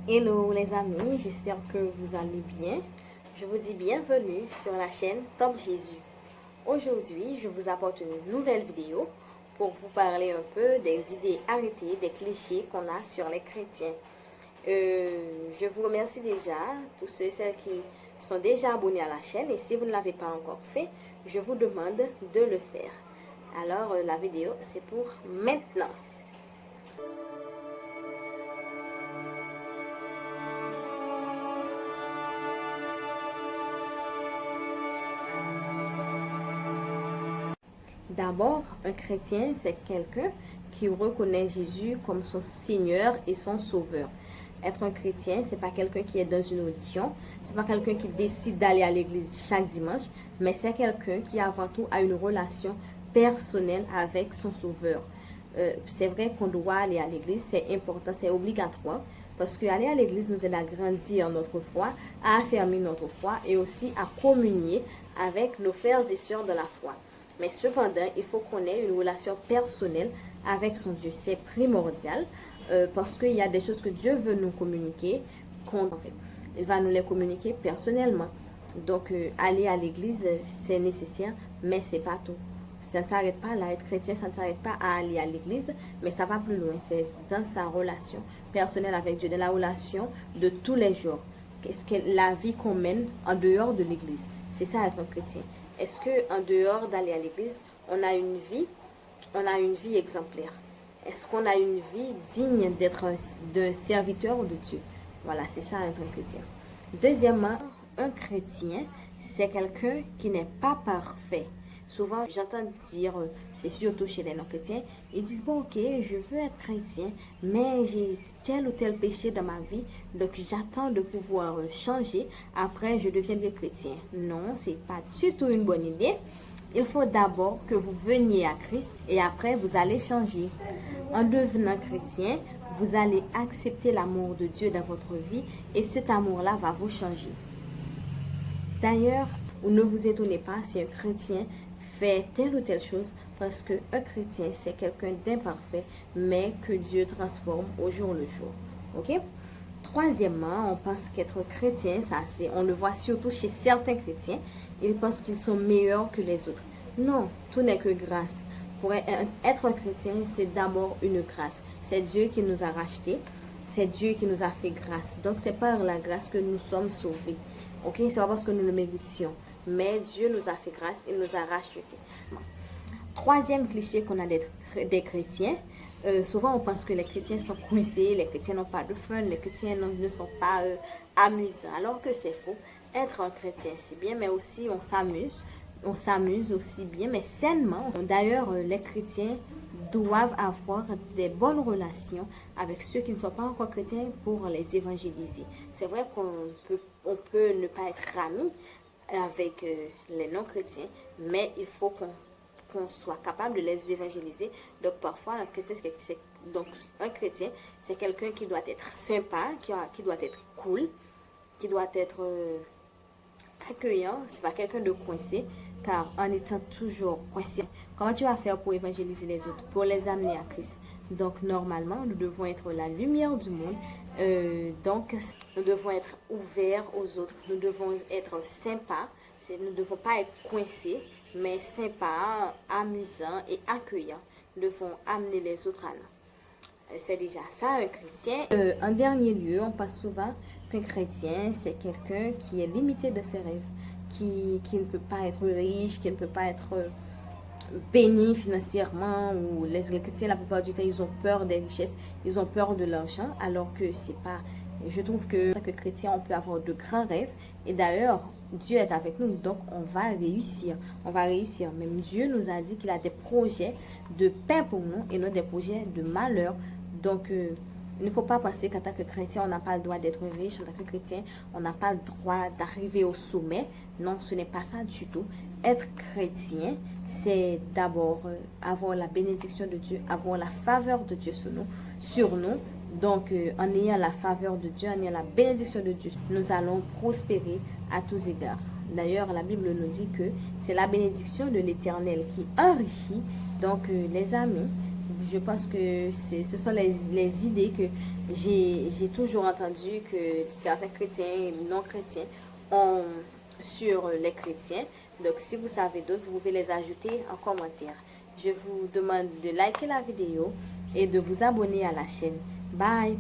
Hello les amis, j'espère que vous allez bien. Je vous dis bienvenue sur la chaîne Top Jésus. Aujourd'hui, je vous apporte une nouvelle vidéo pour vous parler un peu des idées arrêtées, des clichés qu'on a sur les chrétiens. Je vous remercie déjà, tous ceux et celles qui sont déjà abonnés à la chaîne, et si vous ne l'avez pas encore fait, je vous demande de le faire. Alors, la vidéo, c'est pour maintenant. D'abord, un chrétien, c'est quelqu'un qui reconnaît Jésus comme son Seigneur et son Sauveur. Être un chrétien, c'est pas quelqu'un qui est dans une religion, c'est pas quelqu'un qui décide d'aller à l'église chaque dimanche, mais c'est quelqu'un qui avant tout a une relation personnelle avec son Sauveur. C'est vrai qu'on doit aller à l'église, c'est important, c'est obligatoire, parce qu'aller à l'église nous aide à grandir notre foi, à affermir notre foi et aussi à communier avec nos frères et sœurs de la foi. Mais cependant, il faut qu'on ait une relation personnelle avec son Dieu. C'est primordial parce qu'il y a des choses que Dieu veut nous communiquer. Il va nous les communiquer personnellement. Donc, aller à l'église, c'est nécessaire, mais c'est pas tout. Ça ne s'arrête pas là. Être chrétien, ça ne s'arrête pas à aller à l'église, mais ça va plus loin. C'est dans sa relation personnelle avec Dieu, dans la relation de tous les jours. Qu'est-ce que la vie qu'on mène en dehors de l'église? C'est ça être un chrétien. Est-ce que en dehors d'aller à l'église, on a une vie exemplaire? Est-ce qu'on a une vie digne d'être d'un serviteur de Dieu? Voilà, c'est ça être un chrétien. Deuxièmement, un chrétien, c'est quelqu'un qui n'est pas parfait. Souvent, j'entends dire, c'est surtout chez les non-chrétiens, ils disent, bon, ok, je veux être chrétien, mais j'ai tel ou tel péché dans ma vie, donc j'attends de pouvoir changer, après je deviendrai chrétien. Non, c'est pas du tout une bonne idée. Il faut d'abord que vous veniez à Christ et après vous allez changer. En devenant chrétien, vous allez accepter l'amour de Dieu dans votre vie et cet amour-là va vous changer. D'ailleurs, ne vous étonnez pas si un chrétien fait telle ou telle chose parce qu'un chrétien, c'est quelqu'un d'imparfait, mais que Dieu transforme au jour le jour. Ok? Troisièmement, on pense qu'être chrétien, on le voit surtout chez certains chrétiens, ils pensent qu'ils sont meilleurs que les autres. Non, tout n'est que grâce. Pour être un chrétien, c'est d'abord une grâce. C'est Dieu qui nous a rachetés, c'est Dieu qui nous a fait grâce. Donc c'est par la grâce que nous sommes sauvés. Ok, c'est pas parce que nous le méritions, mais Dieu nous a fait grâce, il nous a rachetés. Troisième cliché qu'on a des chrétiens, souvent on pense que les chrétiens sont coincés, les chrétiens n'ont pas de fun, les chrétiens ne sont pas amusants, alors que c'est faux. Être un chrétien c'est bien, mais aussi on s'amuse aussi bien, mais sainement. D'ailleurs, les chrétiens doivent avoir des bonnes relations avec ceux qui ne sont pas encore chrétiens pour les évangéliser. C'est vrai on peut ne pas être amis avec les non-chrétiens, mais il faut qu'on soit capable de les évangéliser. Donc parfois, un chrétien, c'est quelqu'un qui doit être sympa, qui doit être cool, qui doit être accueillant. C'est pas quelqu'un de coincé, car en étant toujours coincé, comment tu vas faire pour évangéliser les autres, pour les amener à Christ? Donc normalement, nous devons être la lumière du monde. Donc nous devons être ouverts aux autres, nous devons être sympas, nous ne devons pas être coincés, mais sympas, amusants et accueillants. Nous devons amener les autres à nous. C'est déjà ça un chrétien. En dernier lieu, on passe souvent qu'un chrétien, c'est quelqu'un qui est limité de ses rêves, qui ne peut pas être riche, qui ne peut pas être béni financièrement, ou les chrétiens la plupart du temps ils ont peur des richesses, ils ont peur de l'argent, alors que c'est pas. Je trouve que en tant que chrétien on peut avoir de grands rêves, et d'ailleurs Dieu est avec nous, donc on va réussir, même Dieu nous a dit qu'il a des projets de paix pour nous et non des projets de malheur. Donc il ne faut pas penser qu'en tant que chrétien, on n'a pas le droit d'être riche. En tant que chrétien, on n'a pas le droit d'arriver au sommet. Non, ce n'est pas ça du tout. Être chrétien, c'est d'abord avoir la bénédiction de Dieu, avoir la faveur de Dieu sur nous. Donc, en ayant la faveur de Dieu, en ayant la bénédiction de Dieu, nous allons prospérer à tous égards. D'ailleurs, la Bible nous dit que c'est la bénédiction de l'Éternel qui enrichit. Donc, les amis, je pense que ce sont les idées que j'ai toujours entendues que certains chrétiens et non chrétiens ont sur les chrétiens. Donc, si vous savez d'autres, vous pouvez les ajouter en commentaire. Je vous demande de liker la vidéo et de vous abonner à la chaîne. Bye!